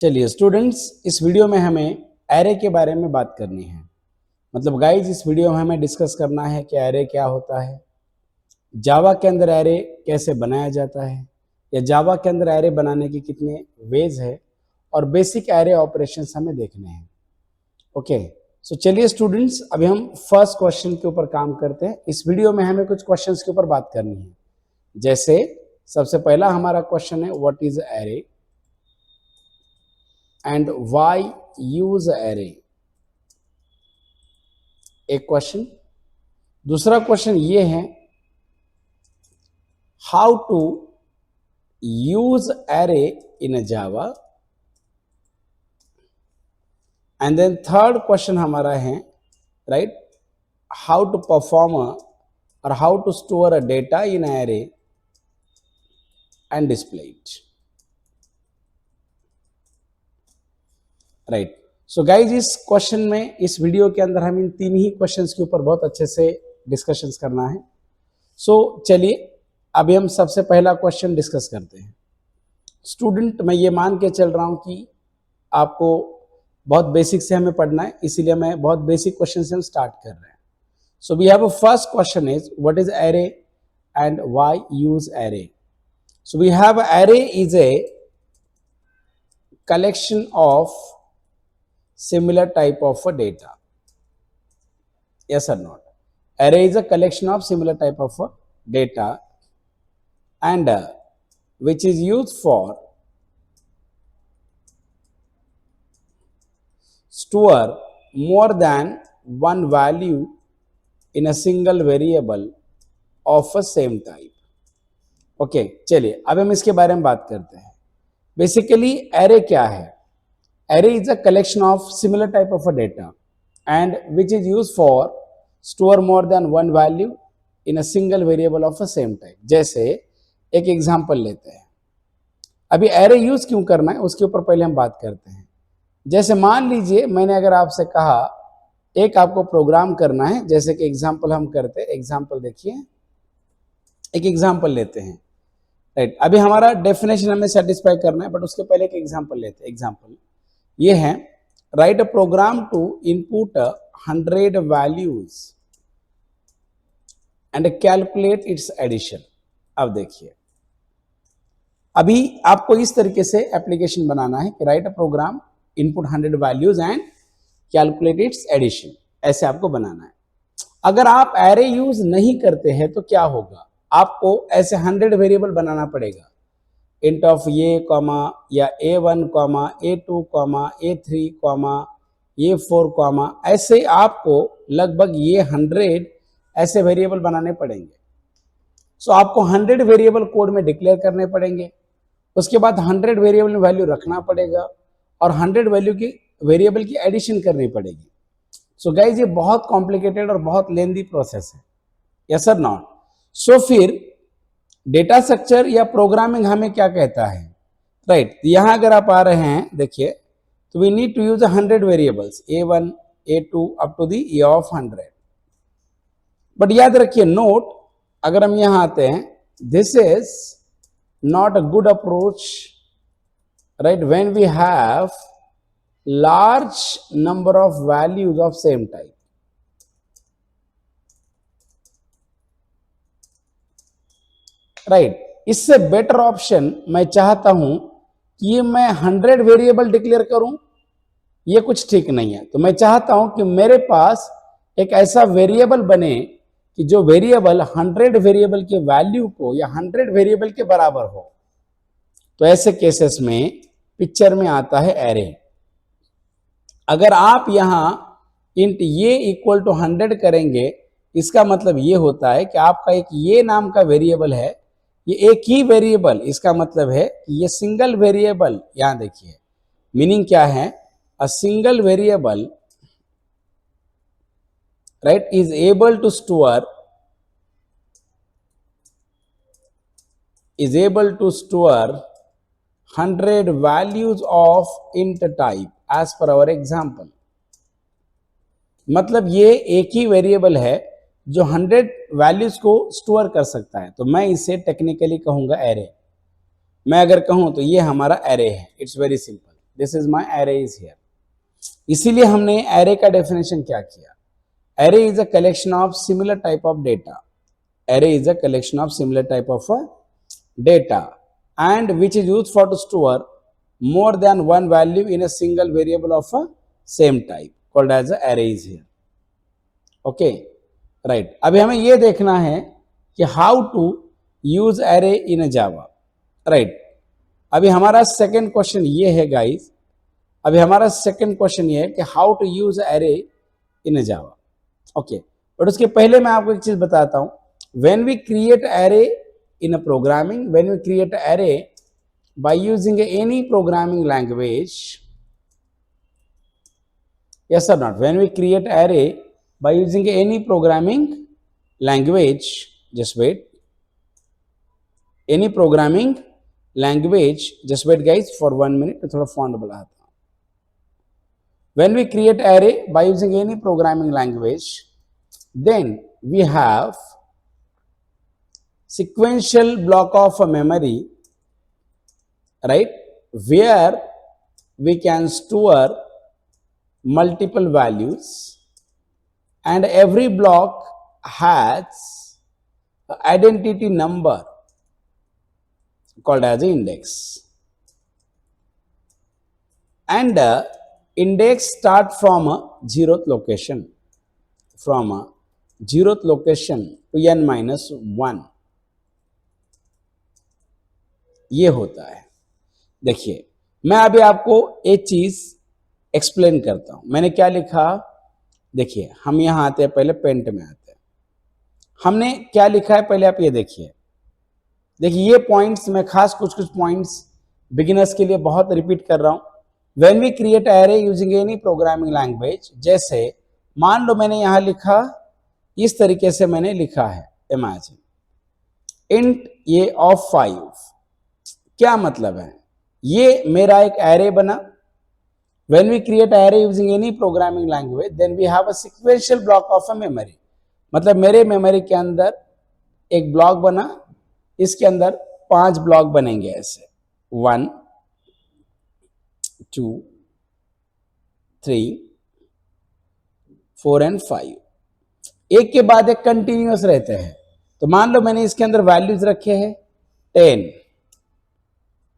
चलिए स्टूडेंट्स, इस वीडियो में हमें एरे के बारे में बात करनी है। मतलब गाइज, इस वीडियो में हमें डिस्कस करना है कि एरे क्या होता है, जावा के अंदर एरे कैसे बनाया जाता है, या जावा के अंदर एरे बनाने के कितने वेज है, और बेसिक एरे ऑपरेशंस हमें देखने हैं। ओके, सो चलिए स्टूडेंट्स, अभी हम फर्स्ट क्वेश्चन के ऊपर काम करते हैं। इस वीडियो में हमें कुछ क्वेश्चंस के ऊपर बात करनी है। जैसे सबसे पहला हमारा क्वेश्चन है, what is array and why use array, एक क्वेश्चन। दूसरा क्वेश्चन ये है, how to use array in a java, and then third question हमारा है, राइट, हाउ टू परफॉर्म और how to store a data in array and display it. Right, so guys, इस question में, इस video के अंदर हम इन तीन ही क्वेश्चंस के ऊपर बहुत अच्छे से डिस्कशंस करना है। सो चलिए अभी हम सबसे पहला क्वेश्चन डिस्कस करते हैं। स्टूडेंट, मैं ये मान के चल रहा हूं कि आपको बहुत बेसिक से हमें पढ़ना है, इसीलिए मैं बहुत बेसिक क्वेश्चन से हम स्टार्ट कर रहे हैं। So we have a first question is, what is array and why use array. So we have array is a collection of similar type of a data. Yes or not? Array is a collection of similar type of a data and which is used for store more than one value in a single variable of a same type. Okay, चलिए अब हम इसके बारे में बात करते हैं। Basically array क्या है? Array is a collection of similar type of a data and which is used for store more than one value in a single variable of a same type. जैसे एक एग्जांपल लेते हैं। अभी array use क्यों करना है उसके ऊपर पहले हम बात करते हैं। जैसे मान लीजिए मैंने अगर आपसे कहा एक आपको प्रोग्राम करना है, जैसे कि एग्जांपल हम करते हैं। एग्जांपल देखिए, एक एग्जांपल लेते हैं, राइट। अभी हमारा डेफिनेशन हमें सेटिस्फाई करना है, बट उसके पहले एक एग्जांपल लेते हैं। एग्जांपल ये है, write a program to input 100 values and calculate its addition. अब देखिए, अभी आपको इस तरीके से एप्लीकेशन बनाना है कि write a program, input 100 values and calculate its addition, ऐसे आपको बनाना है। अगर आप एरे यूज नहीं करते हैं तो क्या होगा, आपको ऐसे 100 वेरिएबल बनाना पड़ेगा। इंट ऑफ ये कॉमा, या a1 comma, a2 comma, a3 comma, a4 comma, ऐसे आपको लगभग ये 100 ऐसे वेरिएबल बनाने पड़ेंगे। सो आपको 100 वेरिएबल कोड में डिक्लेयर करने पड़ेंगे। उसके बाद 100 वेरिएबल में वैल्यू रखना पड़ेगा और 100 वैल्यू की वेरिएबल की एडिशन करनी पड़ेगी। सो गाइज, ये बहुत कॉम्प्लिकेटेड और बहुत लेंदी प्रोसेस है। यस और नॉट? सो फिर डेटा स्ट्रक्चर या प्रोग्रामिंग हमें क्या कहता है, राइट। यहां अगर आप आ रहे हैं, देखिए, तो we need to use 100 variables, a1 a2 up to the e of 100। But याद रखिए, नोट, अगर हम यहां आते हैं, this is not a good approach, right, when we have large number of values of same type. Right, इससे better option मैं चाहता हूं कि ये मैं 100 वेरिएबल डिक्लेयर करूं, ये कुछ ठीक नहीं है। तो मैं चाहता हूं कि मेरे पास एक ऐसा वेरिएबल बने कि जो वेरिएबल 100 वेरिएबल के वैल्यू को या 100 वेरिएबल के बराबर हो। तो ऐसे केसेस में पिक्चर में आता है एरे। अगर आप यहां इंट ये इक्वल टू 100 करेंगे, इसका मतलब ये होता है कि आपका एक ये नाम का वेरिएबल है, ये एक ही वेरिएबल, इसका मतलब है कि ये सिंगल वेरिएबल, यहां देखिए मीनिंग क्या है, a single variable, right, is able to store 100 values of int type as per our example. मतलब ये एक ही वेरिएबल है जो 100 वैल्यूज को स्टोर कर सकता है। तो मैं इसे टेक्निकली कहूंगा एरे। मैं अगर कहूं तो ये हमारा एरे है। It's very simple. This is my array is here. इसीलिए हमने एरे का डेफिनेशन क्या किया, array is a collection of similar type of data, array is a collection of similar type of data and which is used for to store more than one value in a single variable of a same type called as a array is here. Okay, right. अभी हमें ये देखना है कि how to use array in a Java, right. अभी हमारा second question ये है गाइस, अभी हमारा सेकेंड क्वेश्चन ये है कि how to use array in a Java. Okay, but उसके पहले मैं आपको एक चीज बताता हूं, when we create array in a programming, when we create an array by using any programming language, yes or not, when we create array by using any programming language, just wait, any programming language, just wait guys for 1 minute, मैं थोड़ा font बढ़ाता हूं। When we create array by using any programming language, then we have sequential block of a memory, right, where we can store multiple values and every block has an identity number called as an index, and index start from a zeroth location, from a zeroth location to n minus 1, ये होता है। देखिए मैं अभी आपको एक चीज explain करता हूं, मैंने क्या लिखा, देखिए हम यहां आते हैं, पहले पेंट में आते हैं, हमने क्या लिखा है पहले आप ये देखिए, देखिए ये पॉइंट्स मैं खास कुछ पॉइंट्स बिगिनर्स के लिए बहुत रिपीट कर रहा हूं। When we create array using any programming language, जैसे मान लो मैंने यहां लिखा, इस तरीके से मैंने लिखा है, इमेजिन इंट ये ऑफ 5, क्या मतलब है, ये मेरा एक एरे बना। When we create array using any programming language, then we have a sequential block of a memory, मतलब मेरे मेमोरी के अंदर एक ब्लॉक बना, इसके अंदर 5 ब्लॉक बनेंगे ऐसे, 1 2 3 4 एंड 5, एक के बाद एक कंटिन्यूअस रहते हैं। तो मान लो मैंने इसके अंदर वैल्यूज रखे हैं 10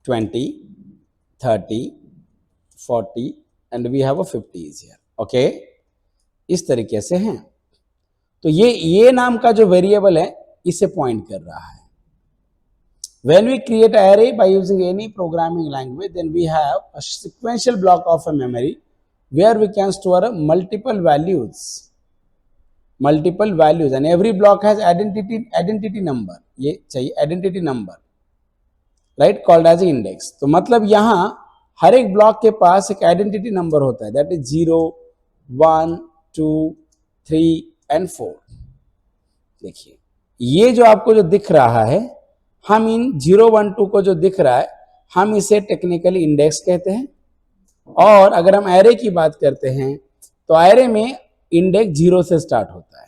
20 30 40 and we have a 50 here, okay, इस तरीके से हैं। तो ये नाम का जो वेरिएबल है इसे पॉइंट कर रहा है। When we create an array by using any programming language, then we have a sequential block of a memory where we can store multiple values, and every block has identity number, ये चाहिए identity number, right, called as index। तो मतलब यहाँ हर एक block के पास एक identity number होता है, दैट इज 0 1 2 3 एंड 4। देखिए ये जो आपको जो दिख रहा है, हम इन 0 1 2 को जो दिख रहा है, हम इसे टेक्निकली इंडेक्स कहते हैं। और अगर हम एरे की बात करते हैं तो एरे में इंडेक्स 0 से स्टार्ट होता है।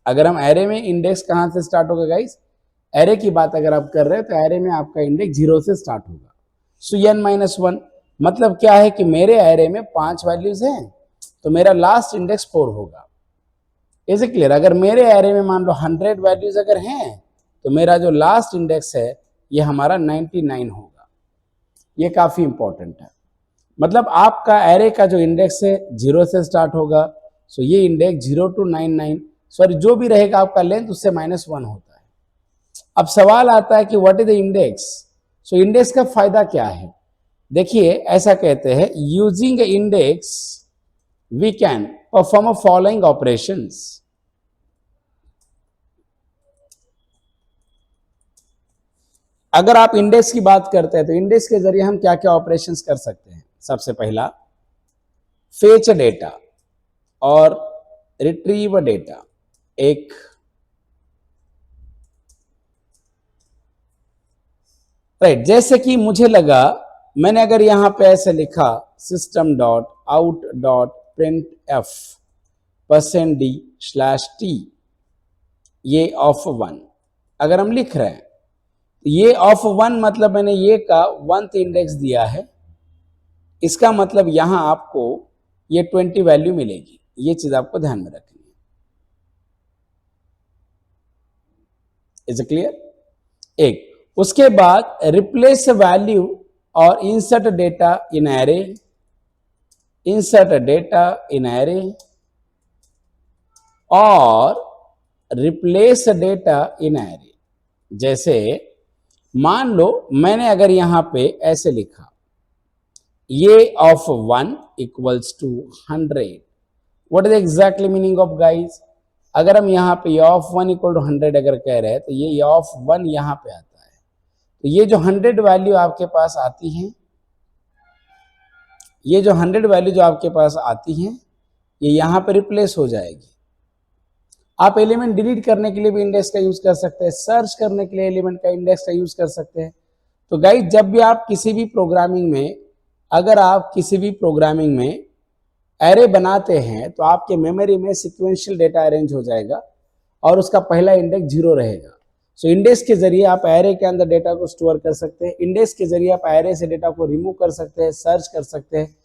अगर हम एरे में इंडेक्स कहां से स्टार्ट होगा गाइस, एरे की बात अगर आप कर रहे हैं तो एरे में आपका इंडेक्स 0 से स्टार्ट होगा। सो n-1 मतलब क्या है कि मेरे एरे में 5 वैल्यूज हैं, तो मेरा लास्ट इंडेक्स 4 होगा। Is it clear? अगर मेरे एरे में मान लो 100 वैल्यूज अगर हैं, तो मेरा जो लास्ट इंडेक्स है ये हमारा 99 होगा। ये काफी इंपॉर्टेंट है, मतलब आपका एरे का जो इंडेक्स है 0 से स्टार्ट होगा, सो ये इंडेक्स 0 to 99, सॉरी जो भी रहेगा आपका लेंथ उससे -1 होता है। अब सवाल आता है कि what is the index. So index का फायदा क्या है, देखिए ऐसा कहते हैं, using index we can perform a following operations. अगर आप इंडेक्स की बात करते हैं तो इंडेक्स के जरिए हम क्या क्या ऑपरेशंस कर सकते हैं। सबसे पहला फेच डेटा और रिट्रीव डेटा, एक राइट, जैसे कि मुझे लगा, मैंने अगर यहां पे ऐसे लिखा system.out.printf%d/t, ये ऑफ 1 अगर हम लिख रहे हैं, ये ऑफ 1 मतलब मैंने ये का 1th इंडेक्स दिया है, इसका मतलब यहां आपको ये 20 वैल्यू मिलेगी। ये चीज आपको ध्यान में रखनी है। Is clear? एक, उसके बाद रिप्लेस वैल्यू और insert data in array, insert data in array और रिप्लेस डेटा इन एरे। जैसे मान लो मैंने अगर यहां पे ऐसे लिखा ये of 1 equals to 100, what is exactly meaning of guys? अगर हम यहां पे ये ऑफ 1 इक्वल टू 100 अगर कह रहे हैं तो ये ऑफ 1 यहां पे आता है, तो ये जो 100 वैल्यू आपके पास आती है, ये जो 100 वैल्यू जो आपके पास आती है ये यहां पे रिप्लेस हो जाएगी। आप एलिमेंट डिलीट करने के लिए भी इंडेक्स का यूज कर सकते हैं, सर्च करने के लिए एलिमेंट का इंडेक्स का यूज कर सकते हैं। तो गाइस जब भी आप किसी भी प्रोग्रामिंग में, अगर आप किसी भी प्रोग्रामिंग में एरे बनाते हैं तो आपके मेमोरी में सिक्वेंशियल डेटा अरेंज हो जाएगा और उसका पहला इंडेक्स 0 रहेगा। सो इंडेक्स के जरिए आप एरे के अंदर डेटा को स्टोर कर सकते हैं, इंडेक्स के जरिए आप एरे से डेटा को रिमूव कर सकते हैं, सर्च कर सकते हैं।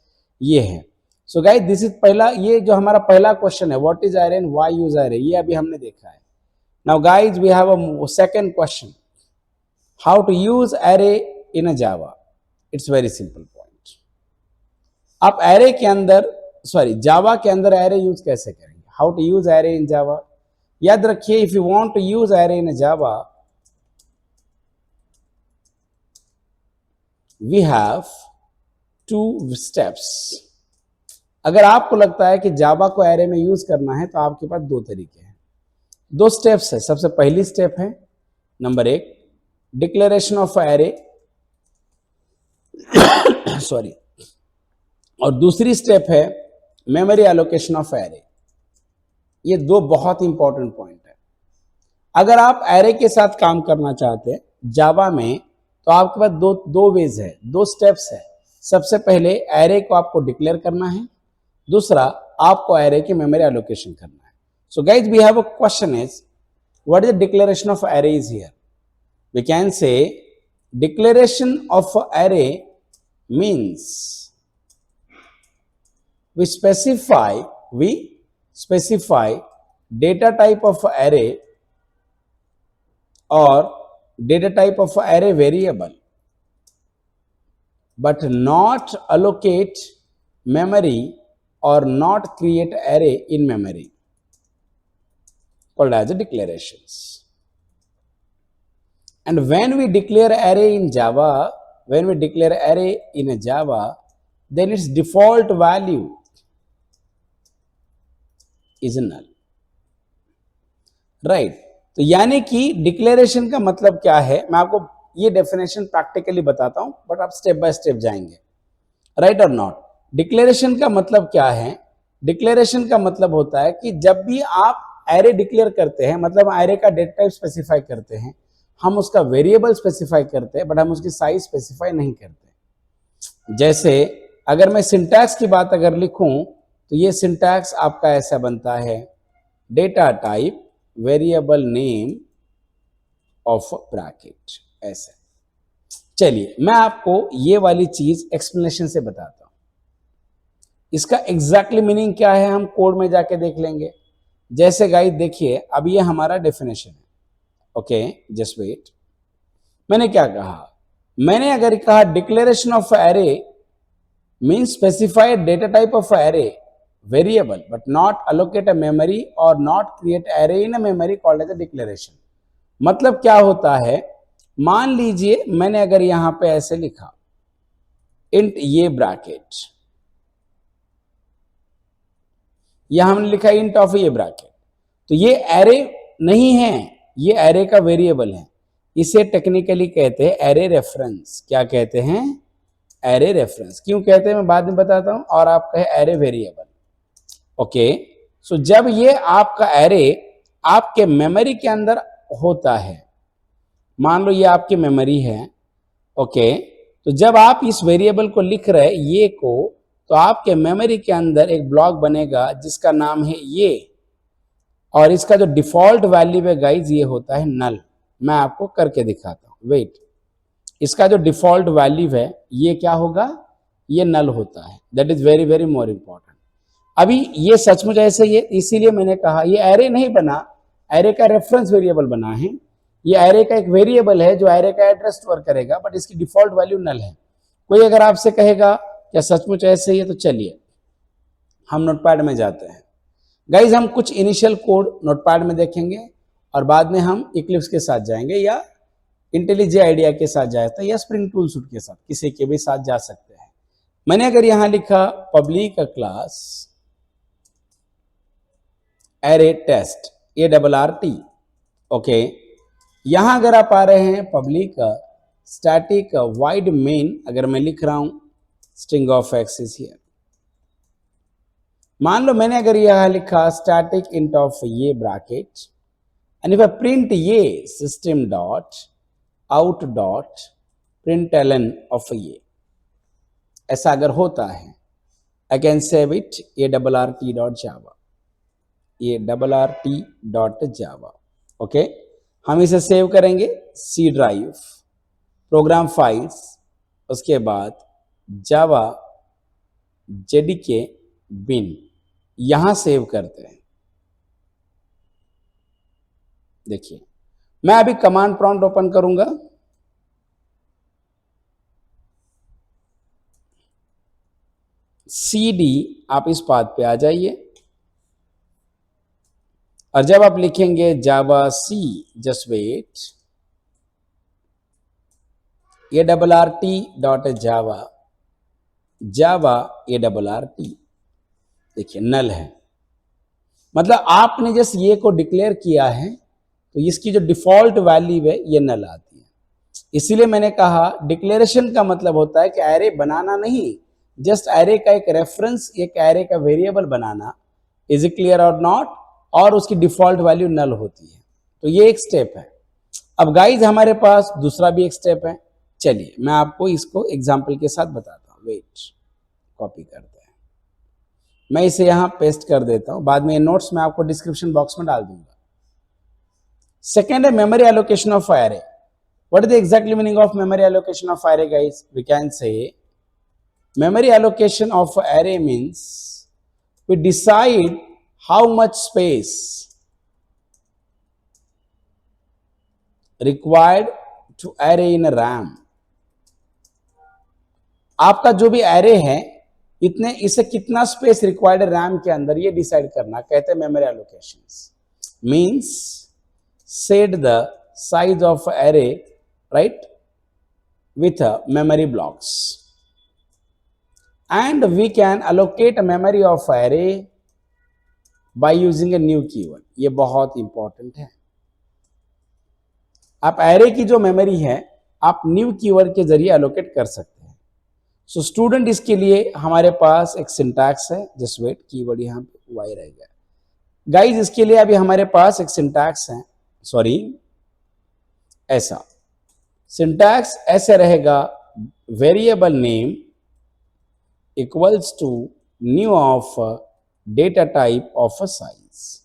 ये है। सो गाइस दिस इज पहला, ये जो हमारा पहला क्वेश्चन है, what is array and why use array, ये अभी हमने देखा है। Now guys we have a second question, how to use array in a Java. It's very simple point. आप एरे के अंदर, सॉरी जावा के अंदर एरे यूज कैसे करेंगे, how to use array in Java. याद रखिए, if you want to use array in Java we have 2 steps. अगर आपको लगता है कि जावा को एरे में यूज करना है तो आपके पास 2 तरीके हैं, 2 स्टेप्स है। सबसे पहली स्टेप है number 1 declaration of array sorry, और दूसरी स्टेप है मेमोरी एलोकेशन ऑफ एरे। ये 2 बहुत इंपॉर्टेंट पॉइंट है। अगर आप एरे के साथ काम करना चाहते हैं जावा में तो आपके पास दो वेज है, 2 स्टेप्स है। सबसे पहले एरे को आपको डिक्लेयर करना है, दूसरा आपको एरे की मेमोरी एलोकेशन करना है। So guys we have a question is what is the declaration of array is here. We can say declaration of array means we specify data type of array or data type of array variable but not allocate memory or not create array in memory, called as the declarations. And when we declare array in Java, when we declare array in a Java, then its default value is null, right? तो यानी कि declaration का मतलब क्या है, मैं आपको ये डेफिनेशन प्रैक्टिकली बताता हूं बट आप स्टेप बाय स्टेप जाएंगे, राइट और नॉट। डिक्लेरेशन का मतलब क्या है? डिक्लेरेशन का मतलब होता है कि जब भी आप एरे डिक्लेयर करते हैं, मतलब एरे का डेटा टाइप स्पेसिफाई करते हैं, हम उसका वेरिएबल स्पेसिफाई करते हैं बट हम उसकी साइज स्पेसिफाई नहीं करते। जैसे अगर मैं सिंटैक्स की बात अगर लिखूं तो ये सिंटैक्स आपका ऐसा बनता है, data type variable name of bracket, ऐसे। चलिए मैं आपको ये वाली चीज एक्सप्लेनेशन से बताता हूं, इसका एग्जैक्टली मीनिंग क्या है हम कोड में जाके देख लेंगे। जैसे गाइस देखिए, अब ये हमारा डेफिनेशन है, ओके जस्ट वेट। मैंने क्या कहा, मैंने अगर कहा declaration of array means specify data type of array variable but not allocate a memory or not create array in a memory called as a declaration। मतलब क्या होता है, मान लीजिए मैंने अगर यहां पे ऐसे लिखा int ये ब्रैकेट, यहां हमने लिखा int ऑफ ये ब्रैकेट, तो ये एरे नहीं है, ये एरे का वेरिएबल है। इसे टेक्निकली कहते हैं एरे रेफरेंस। क्या कहते हैं? Array reference. क्यों कहते हैं मैं बाद में बताता हूं। और आप कहे एरे वेरिएबल, ओके। सो जब ये आपका एरे आपके मेमोरी के अंदर होता है, मान लो ये आपकी मेमोरी है, ओके, तो जब आप इस वेरिएबल को लिख रहे हैं ये को, तो आपके मेमोरी के अंदर एक ब्लॉक बनेगा जिसका नाम है ये, और इसका जो डिफॉल्ट वैल्यू है गाइज ये होता है नल। मैं आपको करके दिखाता हूं, वेट। इसका जो डिफॉल्ट वैल्यू है ये क्या होगा? ये नल होता है। That is very very more important. अभी ये सचमुच ऐसे ही है, इसीलिए मैंने कहा ये एरे नहीं बना, एरे का रेफरेंस वेरिएबल बना है। ये एरे का एक वेरिएबल है जो एरे का एड्रेस स्टोर करेगा, बट इसकी डिफॉल्ट वैल्यू नल है। कोई अगर आपसे कहेगा क्या सचमुच ऐसे ही है, तो चलिए हम नोटपैड में जाते हैं। गाइज हम कुछ इनिशियल कोड नोटपैड में देखेंगे और बाद में हम इक्लिप्स के साथ जाएंगे या इंटेलिजे आइडिया के साथ जाते हैं या स्प्रिंग टूल सूट के साथ, किसी के भी साथ जा सकते हैं। मैंने अगर यहां लिखा public class array test ARRT, okay, यहां अगर आप आ रहे हैं पब्लिक स्टैटिक वाइड मेन, अगर मैं लिख रहा हूं string of x is here, मान लो मैंने अगर यहां लिखा स्टैटिक इंट ऑफ ये bracket and if I print ये system dot out dot println of ये, ऐसा अगर होता है, I can save it ARRT.java, ARRT.java, okay. हम इसे सेव करेंगे सी ड्राइव, प्रोग्राम फाइल्स, उसके बाद जावा JDK बिन, यहां सेव करते हैं। देखिए मैं अभी कमांड प्रॉम्प्ट ओपन करूंगा, CD, आप इस पाथ पे आ जाइए और जब आप लिखेंगे जावा सी, जस्ट वेट, ARRT.java, जावा ARRT, देखिए नल है, मतलब आपने जैसे ये को डिक्लेयर किया है तो इसकी जो डिफॉल्ट वैल्यू है ये नल आती है। इसीलिए मैंने कहा डिक्लेरेशन का मतलब होता है कि एरे बनाना नहीं, जस्ट एरे का एक रेफरेंस, एक एरे का variable banana. Is it clear और नॉट? और उसकी डिफॉल्ट वैल्यू नल होती है। तो ये एक स्टेप है। अब गाइज हमारे पास दूसरा भी एक स्टेप है, चलिए मैं आपको इसको एग्जाम्पल के साथ बताता हूं। वेट, कॉपी करते हैं, मैं इसे यहां पेस्ट कर देता हूं, बाद में ये नोट्स मैं आपको डिस्क्रिप्शन बॉक्स में डाल दूंगा। सेकेंड है memory allocation of array. What is the exactly meaning of memory allocation of array guys? We can say memory allocation of array means we decide how much space required to array in a RAM। आपका जो भी array है इतने, इसे कितना space required है RAM के अंदर, ये डिसाइड करना कहते हैं memory allocations. Means set the size of array right with memory blocks, and we can allocate a memory of array by using a new keyword। ये बहुत इंपॉर्टेंट है। आप एरे की जो मेमोरी है आप न्यू कीवर्ड के जरिए अलोकेट कर सकते हैं। सो स्टूडेंट इसके लिए हमारे पास एक सिंटैक्स है, जस्ट वेट, कीवर्ड यहां पे वाई रह गया गाइज। इसके लिए अभी हमारे पास एक सिंटैक्स है, सॉरी ऐसा सिंटैक्स ऐसे रहेगा, variable name equals to new of data type of a size।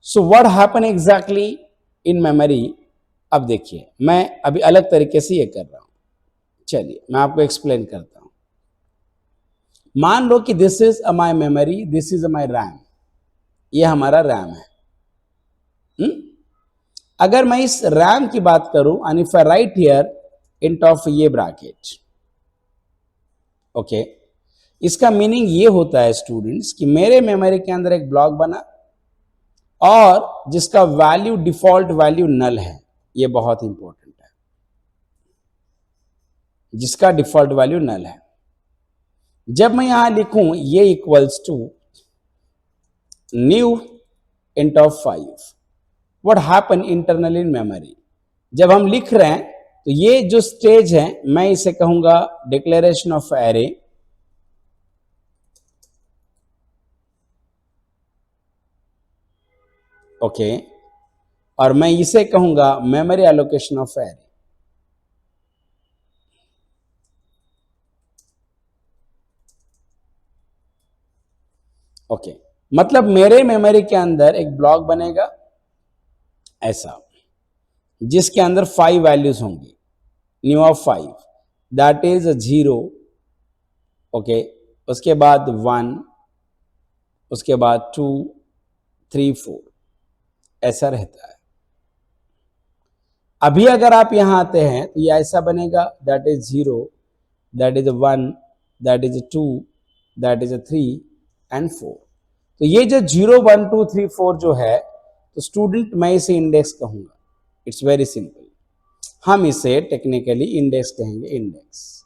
so what happen exactly in memory? अब देखिए मैं अभी अलग तरीके से ये कर रहा हूं, चलिए मैं आपको एक्सप्लेन करता हूं। मान लो कि this is my memory, this is my RAM, ये हमारा रैम है। अगर मैं इस रैम की बात करूं and if I right here int of ये ब्रैकेट, ओके, इसका मीनिंग ये होता है स्टूडेंट्स कि मेरे मेमोरी के अंदर एक ब्लॉक बना और जिसका वैल्यू डिफॉल्ट वैल्यू नल है। ये बहुत इंपॉर्टेंट है, जिसका डिफॉल्ट वैल्यू नल है। जब मैं यहां लिखूं ये equals to new int of 5, what happen internal in memory? जब हम लिख रहे हैं तो ये जो स्टेज है मैं इसे कहूंगा डिक्लेरेशन ऑफ एरे, ओके, और मैं इसे कहूंगा memory allocation of array. Okay, मतलब मेरे मेमोरी के अंदर एक ब्लॉक बनेगा ऐसा, जिसके अंदर 5 वैल्यूज होंगी, new of 5, that is 0, okay, उसके बाद 1, उसके बाद 2, 3, 4, ऐसा रहता है। अभी अगर आप यहां आते हैं तो ये ऐसा बनेगा, that is 0, that is 1, that is 2, that is 3 and 4। तो ये जो 0, 1, 2, 3, 4 जो है, तो स्टूडेंट मैं इसे इंडेक्स कहूंगा। इट्स वेरी सिंपल, हम इसे टेक्निकली इंडेक्स कहेंगे, इंडेक्स।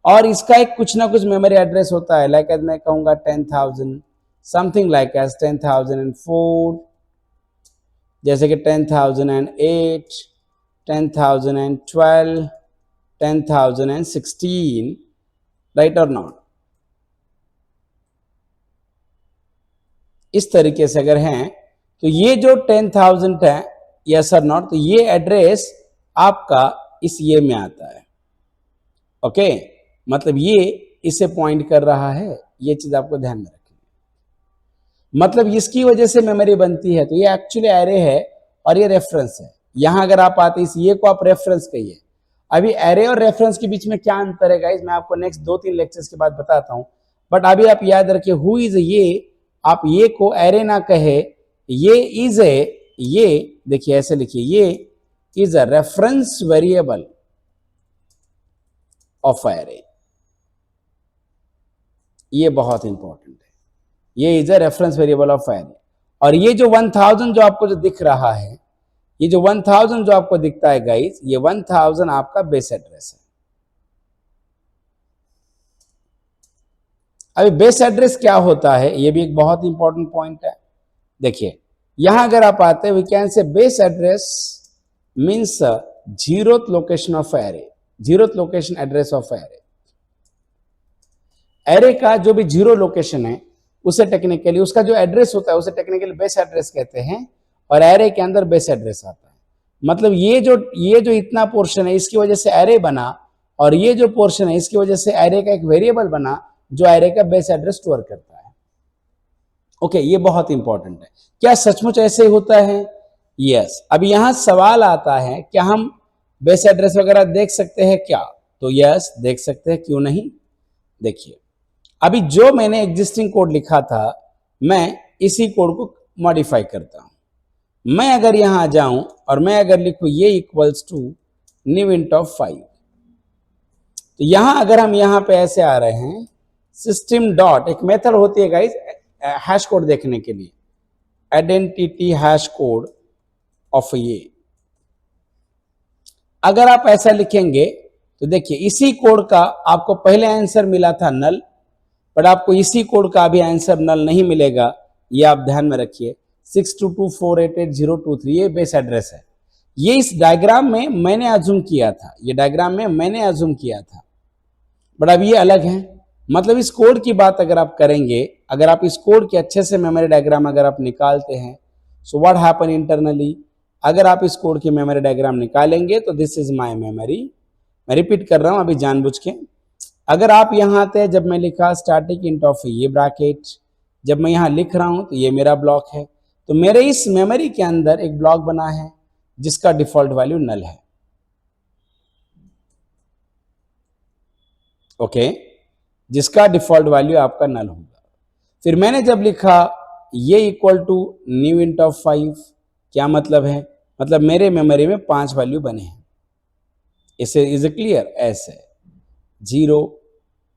और इसका एक कुछ ना कुछ मेमोरी एड्रेस होता है, लाइक मैं कहूंगा 10,000, समथिंग लाइक एज 10,004, जैसे कि 10,008, 10,012, 10,016, राइट और नॉट। इस तरीके से अगर हैं तो ये जो 10,000 है, यस और नॉट, तो ये एड्रेस आपका इस ये में आता है, ओके, मतलब ये इसे पॉइंट कर रहा है, ये चीज आपको ध्यान में रखनी, मतलब इसकी वजह से मेमोरी बनती है। तो ये एक्चुअली एरे है और ये रेफरेंस है। यहां अगर आप आते इस ये को आप रेफरेंस कहिए। अभी एरे और रेफरेंस के बीच में क्या अंतर है गाइस, मैं आपको नेक्स्ट 2-3 लेक्चर्स के बाद बताता हूं, बट अभी आप याद रखिए हु इज ये, आप ये को एरे ना कहे, ये इज ए, ये देखिए ऐसे लिखिए, ये is a reference variable of array, ये बहुत इंपॉर्टेंट है, ये is a reference variable of array. और ये जो 1000 जो आपको जो दिख रहा है, ये जो 1000 जो आपको दिखता है गाइस, ये 1000 आपका बेस एड्रेस है। अभी बेस एड्रेस क्या होता है, ये भी एक बहुत इंपॉर्टेंट पॉइंट है। देखिए यहां अगर आप आते हैं, we can say base address means zeroth location of array, zeroth location address of array. Array का जो भी जीरो लोकेशन है उसे टेक्निकली, उसका जो एड्रेस होता है उसे टेक्निकली बेस एड्रेस कहते हैं, और एरे के अंदर बेस एड्रेस आता है। मतलब ये जो इतना पोर्शन है इसकी वजह से एरे बना, और ये जो पोर्शन है इसकी वजह से एरे का एक वेरिएबल बना जो एरे का बेस एड्रेस स्टोर करता है। ओके, ये बहुत इंपॉर्टेंट है। क्या सचमुच ऐसे ही होता है? यस। अब यहां सवाल आता है, क्या हम बेस एड्रेस वगैरह देख सकते हैं क्या? तो यस, देख सकते हैं, क्यों नहीं। देखिए अभी जो मैंने एग्जिस्टिंग कोड लिखा था, मैं इसी कोड को मॉडिफाई करता हूं। मैं अगर यहां आ जाऊं और मैं अगर लिखूं ये equals to new int of 5, तो यहां अगर हम यहां पे ऐसे आ रहे हैं, सिस्टम डॉट एक मेथड होती है गाइस हैश कोड देखने के लिए, आइडेंटिटी हैश कोड ऑफ ये। अगर आप ऐसा लिखेंगे तो देखिए इसी कोड का आपको पहले आंसर मिला था नल, बट आपको इसी कोड का भी आंसर नल नहीं मिलेगा, ये आप ध्यान में रखिए। 622488023 ये बेस एड्रेस है। ये इस डायग्राम में मैंने अज्यूम किया था, ये डायग्राम में मैंने अज्यूम किया था, बट अब ये अलग है। मतलब इस कोड की बात अगर आप करेंगे, अगर आप इस कोड के अच्छे से मेमोरी डायग्राम अगर आप निकालते हैं, सो व्हाट हैपन इंटरनली, अगर आप इस कोड की मेमोरी डायग्राम निकालेंगे तो दिस इज माय मेमोरी। मैं रिपीट कर रहा हूं अभी जानबूझ के। अगर आप यहां आते हैं, जब मैं लिखा स्टैटिक इंट ऑफ ये ब्रैकेट, जब मैं यहां लिख रहा हूं तो ये मेरा ब्लॉक है, तो मेरे इस मेमोरी के अंदर एक ब्लॉक बना है जिसका डिफॉल्ट वैल्यू नल है। ओके, जिसका डिफॉल्ट वैल्यू आपका नल होगा। फिर मैंने जब लिखा ये equal to new int of 5, क्या मतलब है? मतलब मेरे मेमोरी में 5 वैल्यू बने हैं। इसे इज क्लियर? ऐसे 0,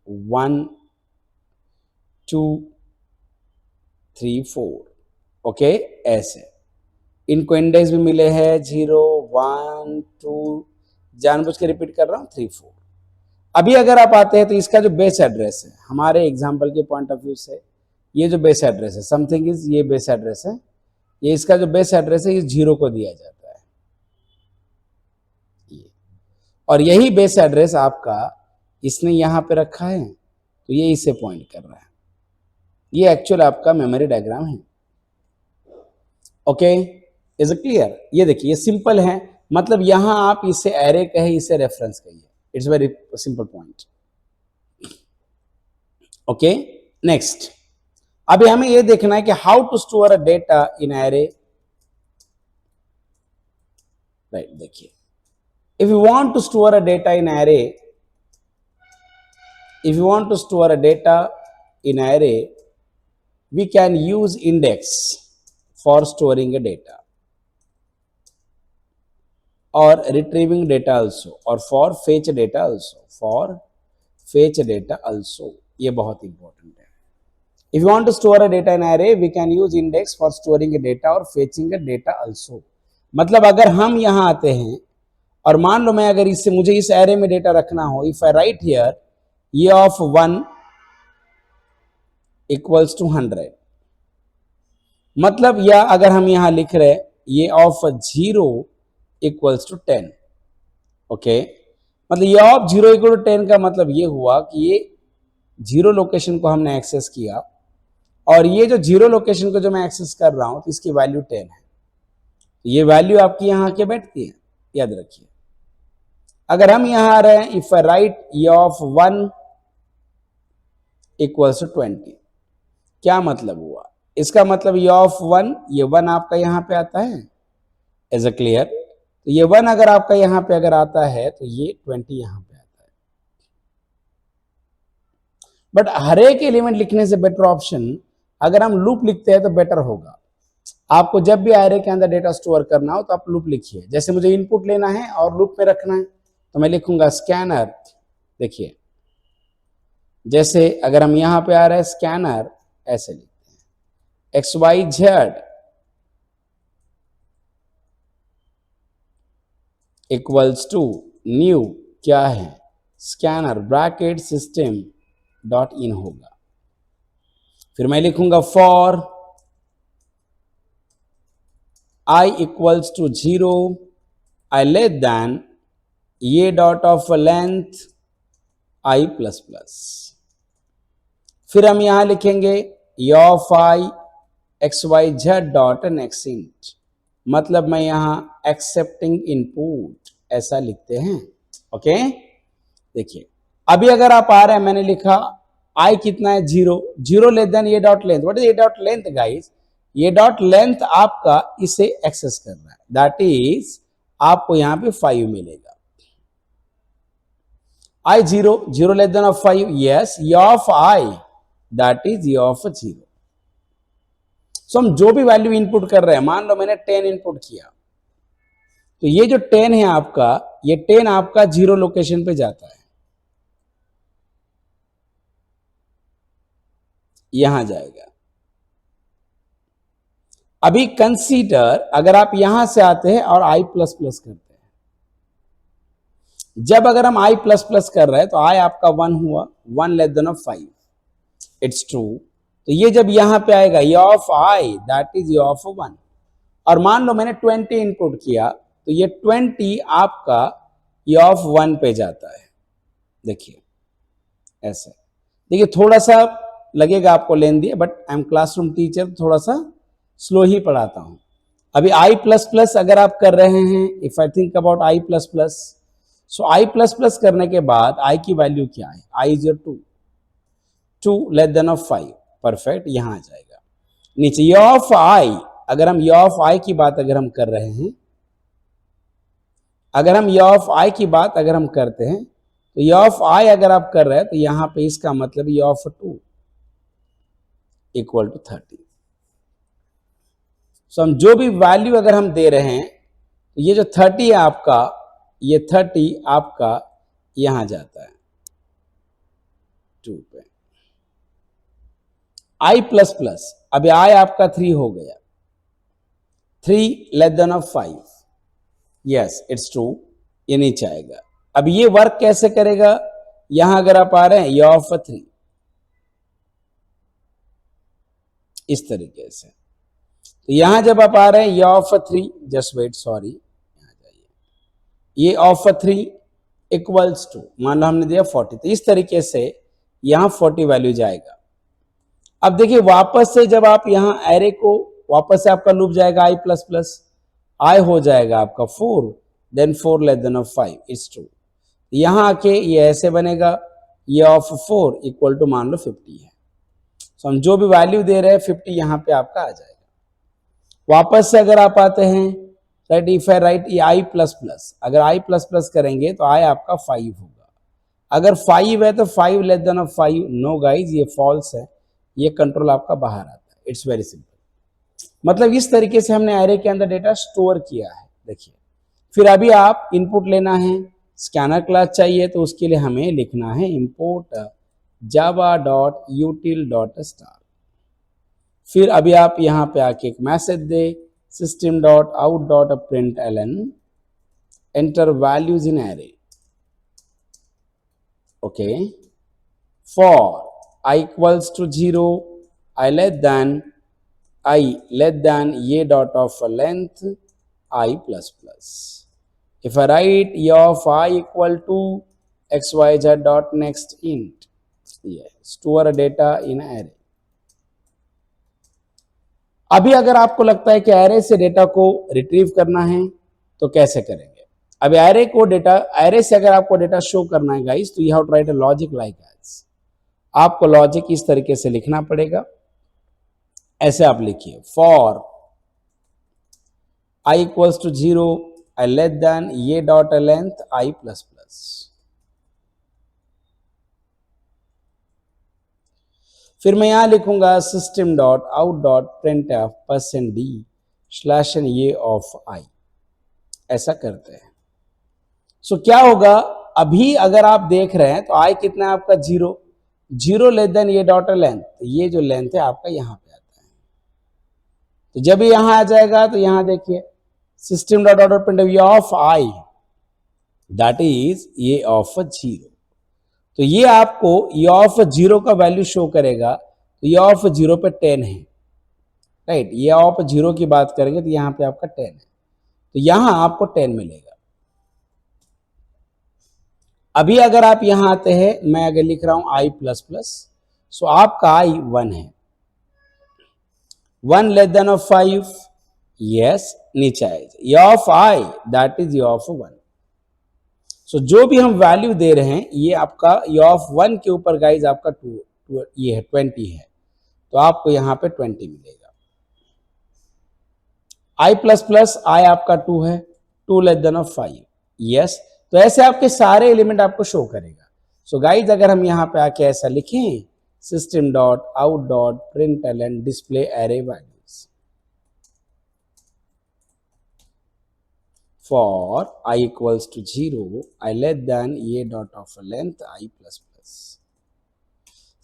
1, 2, 3, 4, ओके, ऐसे इनको इंडेक्स भी मिले हैं 0, 1, 2, जानबूझ के रिपीट कर रहा हूं 3, 4। अभी अगर आप आते हैं तो इसका जो बेस एड्रेस है, हमारे एग्जांपल के पॉइंट ऑफ व्यू से, ये जो बेस एड्रेस है, समथिंग इज ये बेस एड्रेस है, ये इसका जो बेस एड्रेस है, ये 0 को दिया जाता है ये, और यही बेस एड्रेस आपका इसने यहां पे रखा है, तो ये इसे पॉइंट कर रहा है। ये एक्चुअल आपका मेमोरी डायग्राम है। Okay, is clear? ये देखिए ये सिंपल है, मतलब यहां आप इसे एरे कहे, इसे रेफरेंस कहिए। It's very simple point. Okay, next अभी हमें यह देखना है कि how to store a data in array. Right, देखिए if you want to store a data in array, if you want to store a data in array, we can use index for storing a data or retrieving data also, or for fetch data also, for fetch data also. ये बहुत important है. If you want to store a data in array, we can use index for storing a data or fetching a data also. मतलब अगर हम यहाँ आते हैं और मान लो मैं अगर इससे मुझे इस एरे में डेटा रखना हो, इफ आई राइट हियर ये ऑफ 1 इक्वल्स टू 100, मतलब या अगर हम यहां लिख रहे ये ऑफ 0 इक्वल्स टू 10, ओके, मतलब ये ऑफ 0 इक्वल टू 10 का मतलब ये हुआ कि ये 0 लोकेशन को हमने एक्सेस किया और ये जो 0 लोकेशन को जो मैं एक्सेस कर रहा हूं तो इसकी वैल्यू 10 है. ये वैल्यू आपकी यहां आके बैठती है, याद रखिए. अगर हम यहां आ रहे हैं, इफ आई राइट ये ऑफ 1 इक्वल्स टू 20, क्या मतलब हुआ? इसका मतलब ये ऑफ 1, ये 1 आपका यहां पे आता है. Is a clear? तो ये 1 अगर आपका यहां पे अगर आता है तो ये 20 यहां पे आता है. बट हर एक एलिमेंट लिखने से बेटर ऑप्शन अगर हम लूप लिखते हैं तो बेटर होगा. आपको जब भी एरे के अंदर डेटा स्टोर करना हो तो आप लूप लिखिए. जैसे मुझे इनपुट लेना है और लूप में रखना है तो मैं लिखूंगा स्कैनर. देखिए जैसे अगर हम यहां पे आ रहे हैं स्कैनर, ऐसे लिखते हैं XYZ इक्वल्स टू न्यू, क्या है, scanner bracket system dot in होगा. फिर मैं लिखूंगा for I equals to 0, I less than ये dot of length I plus plus. फिर हम यहां लिखेंगे ये of I XYZ dot next int, मतलब मैं यहां एक्सेप्टिंग इनपुट ऐसा लिखते हैं. ओके, देखिए अभी अगर आप आ रहे हैं, मैंने लिखा I कितना है 0, 0 लेस देन ये डॉट लेंथ. व्हाट इज ये डॉट लेंथ गाइस? ये डॉट लेंथ आपका इसे एक्सेस कर रहा है, दैट इज आपको यहां पे 5 मिलेगा. I 0, 0 less than of 5, yes, ये ऑफ I दैट इज ये ऑफ 0. सो हम जो भी वैल्यू इनपुट कर रहे हैं, मान लो मैंने 10 इनपुट किया तो ये जो 10 है आपका, ये 10 आपका 0 लोकेशन पे जाता है, यहां जाएगा. अभी कंसीडर अगर आप यहां से आते हैं और I प्लस प्लस करते हैं, जब अगर हम I प्लस प्लस कर रहे हैं तो I आपका 1 हुआ, 1 less than of 5, it's true. तो ये जब यहां पे आएगा ये ऑफ I दैट इज ये ऑफ 1, और मान लो मैंने 20 इनपुट किया तो ये 20 आपका ये ऑफ 1 पे जाता है. देखिए ऐसे, देखिए थोड़ा सा लगेगा आपको lengthy, but I am classroom teacher, थोड़ा सा स्लो ही पढ़ाता हूं. अभी I प्लस प्लस अगर आप कर रहे हैं, if I think about I plus plus, so I plus plus करने के बाद I की वैल्यू क्या है? I is 2 less than of 5, perfect, यहां आ जाएगा. नीचे ये ऑफ I, अगर हम ये ऑफ I की बात अगर हम कर रहे हैं, अगर हम ये ऑफ I की बात अगर हम करते हैं तो ये ऑफ I अगर आप कर रहे हैं तो यहां पे इसका मतलब ये ऑफ 2 इक्वल टू 30. सो हम जो भी वैल्यू अगर हम दे रहे हैं तो ये जो 30 है आपका, ये 30 आपका यहां जाता है 2 पे. I प्लस प्लस, अभी I आपका 3 हो गया, 3 less than of 5, yes it's true, ये नीचे आएगा. अब ये वर्क कैसे करेगा? यहां अगर आप आ रहे हैं ये ऑफ 3, इस तरीके से. तो यहां जब आप आ रहे हैं ये ऑफ 3, जस्ट वेट, सॉरी, यहां जाइए, ये ऑफ 3 इक्वल्स टू, मान लो हमने दिया 40, तो इस तरीके से यहां 40 वैल्यू जाएगा. अब देखिए वापस से जब आप यहां एरे को वापस से आपका लूप जाएगा I प्लस प्लस, I हो जाएगा आपका 4, then 4 less than of 5, it's true. यहां आके ये ऐसे बनेगा, ये ऑफ 4 इक्वल टू मान लो 50 है. तो हम जो भी वैल्यू दे रहे हैं 50 यहां पे आपका आ जाएगा. वापस से अगर आप आते हैं, राइट, इफ आई राइट ये I प्लस प्लस, अगर I प्लस प्लस करेंगे तो I आपका 5 होगा. अगर 5 है तो 5 less than of 5, no guys ये फॉल्स है, ये कंट्रोल आपका बाहर आता है। It's very simple. मतलब इस तरीके से हमने एरे के अंदर डेटा स्टोर किया है। देखिए, फिर अभी आप इनपुट लेना है, स्कैनर क्लास चाहिए, तो उसके लिए हमें लिखना है import java.util.star। फिर अभी आप यहाँ पे आके एक message they system.out.println enter values in array। Okay, for I equals to 0, I less than ye dot of length I plus plus। If I write e of I equal to xyz dot next int, store data in array। अभी अगर आपको लगता है कि array से data को retrieve करना है तो कैसे करेंगे? अब एरे को डेटा, एरे से अगर आपको डेटा शो करना है गाइस, तो you have to write a logic like as. आपको लॉजिक इस तरीके से लिखना पड़ेगा, ऐसे आप लिखिए for I equals to 0, I less than ye dot length I plus plus। फिर मैं यहां लिखूंगा system.out.printf%d/ye of I। ऐसा करते हैं। सो क्या होगा, अभी अगर आप देख रहे हैं तो I कितना है आपका 0, 0 लेस देन ये डॉट लेंथ, ये जो लेंथ है आपका यहां पे आता है। तो जब यहां आ जाएगा तो यहां देखिए system.out.printf of I, that is ये ऑफ 0। तो ये आपको ये ऑफ 0 का वैल्यू शो करेगा। तो ये ऑफ 0 पे 10 है, राइट। ये ऑफ 0 की बात करेंगे तो यहां पे आपका 10 है, तो यहां आपको 10 मिलेगा। अभी अगर आप यहां आते हैं, मैं अगर लिख रहा हूं I प्लस प्लस, सो आपका I 1 है। 1 लेस देन ऑफ 5, यस, नीचे आएगा ये ऑफ I, दैट इज ये ऑफ 1। सो जो भी हम वैल्यू दे रहे हैं, ये आपका ये ऑफ 1 के ऊपर गाइज आपका 2 ये है 20 है, तो आपको यहां पे 20 मिलेगा। I प्लस प्लस I आपका 2 है, 2 लेस देन ऑफ 5, यस। तो ऐसे आपके सारे एलिमेंट आपको शो करेगा। सो गाइज अगर हम यहां पे आके ऐसा लिखें system.out.println display array values for I equals to 0, I less than ye dot of length I plus plus।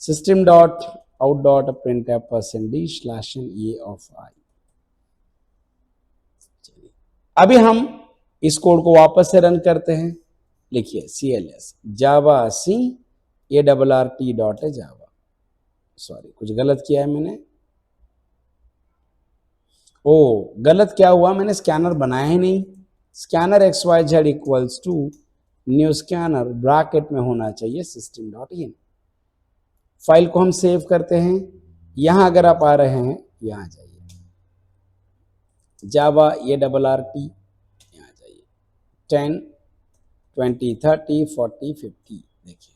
system.out.printf%d/ye of I। अभी हम इस कोड को वापस से रन करते हैं। लिखिए cls javac arrt.java। सॉरी, कुछ गलत किया है मैंने। गलत क्या हुआ, मैंने स्कैनर बनाया ही नहीं। Scanner xyz equals to new scanner bracket में होना चाहिए system.in। फाइल को हम सेव करते हैं। यहां अगर आप आ रहे हैं, यहां जाइए जावा arrt, यहां जाइए 10 20 30 40 50, देखिए।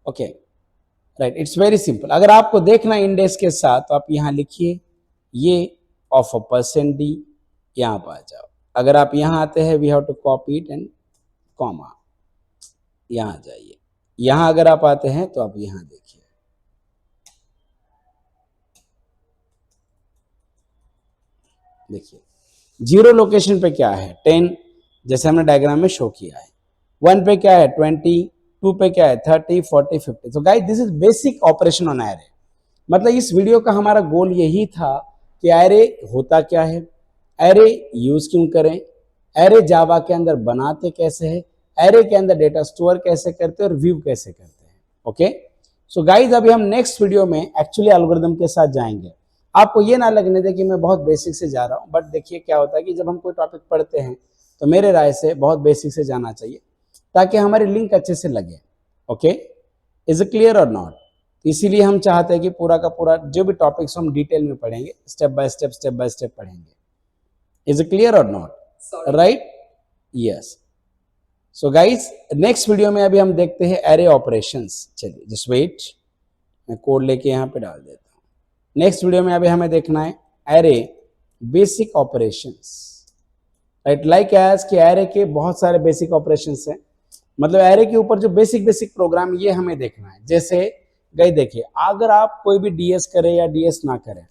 Okay, right, it's very simple. अगर आपको देखना इंडेक्स के साथ, तो आप यहां लिखिए ये ऑफ %d, यहां पर आ जाओ। अगर आप यहां आते हैं, we have to copy it and comma, यहां जाइए। यहां अगर आप आते हैं तो आप यहां देखिए, देखिए 0 लोकेशन पे क्या है 10, जैसे हमने डायग्राम में शो किया है। 1 पे क्या है 20, 2 पे क्या है 30 40 50। तो guys this is basic operation on array. मतलब इस वीडियो का हमारा गोल यही था कि एरे होता क्या है, एरे यूज क्यों करें, एरे जावा के अंदर बनाते कैसे हैं, एरे के अंदर डेटा स्टोर कैसे करते हैं और व्यू कैसे करते हैं। ओके, सो गाइज अभी हम नेक्स्ट वीडियो में एक्चुअली एल्गोरिथम के साथ जाएंगे। आपको ये ना लगने दे कि मैं बहुत बेसिक से जा रहा हूं, बट देखिए क्या होता है कि जब हम कोई टॉपिक पढ़ते हैं तो मेरे राय से बहुत बेसिक से जाना चाहिए ताकि हमारी लिंक अच्छे से लगे। ओके, इज इट क्लियर और नॉट? इसीलिए हम चाहते हैं कि पूरा का पूरा जो भी टॉपिक्स हम डिटेल में पढ़ेंगे, स्टेप बाय स्टेप पढ़ेंगे। इज इट क्लियर और not? Right, yes. So guys next video में अभी हम देखते हैं एरे ऑपरेशंस। चलिए जस्ट वेट, मैं कोड लेके यहाँ पे डाल देता हूँ। नेक्स्ट वीडियो में अभी हमें देखना है array basic operations, right. Like as कि एरे के बहुत सारे बेसिक ऑपरेशंस हैं। मतलब एरे के ऊपर जो बेसिक प्रोग्राम ये हमें देखना है। जैसे गई देखिए, अगर आप कोई भी डीएस करें या डीएस ना करें,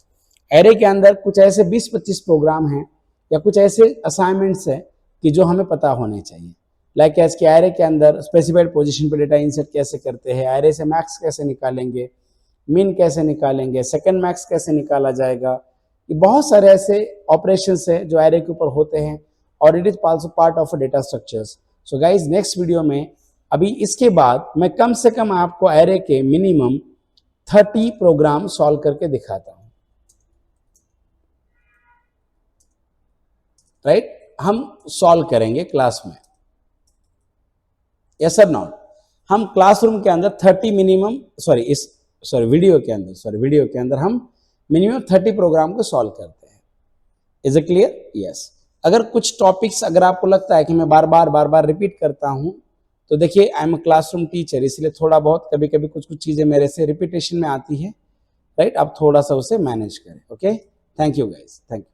एरे के अंदर कुछ ऐसे 20-25 प्रोग्राम हैं या कुछ ऐसे असाइनमेंट्स हैं कि जो हमें पता होने चाहिए। लाइक एज के एरे के अंदर स्पेसिफाइड पोजीशन पे डेटा इंसर्ट कैसे करते हैं, एरे से मैक्स कैसे निकालेंगे, मिन कैसे निकालेंगे, सेकंड मैक्स कैसे निकाला जाएगा, ये बहुत सारे ऐसे ऑपरेशंस है जो एरे के ऊपर होते हैं और it is also part of data structures. So guys next video में अभी इसके बाद मैं कम से कम आपको एरे के मिनिमम 30 प्रोग्राम सॉल्व करके दिखाता हूं, राइट? हम सॉल्व करेंगे क्लास में, यस और नॉट? हम क्लासरूम के अंदर 30 मिनिमम वीडियो के अंदर हम मिनिमम 30 प्रोग्राम को सॉल्व करते हैं। Is it clear? यस। अगर कुछ टॉपिक्स अगर आपको लगता है कि मैं बार बार रिपीट करता हूं, तो देखिए I am a classroom teacher, इसलिए थोड़ा बहुत कभी कभी कुछ चीजें मेरे से रिपीटेशन में आती है, राइट? आप थोड़ा सा उसे मैनेज करें। Okay, thank you guys, thank you.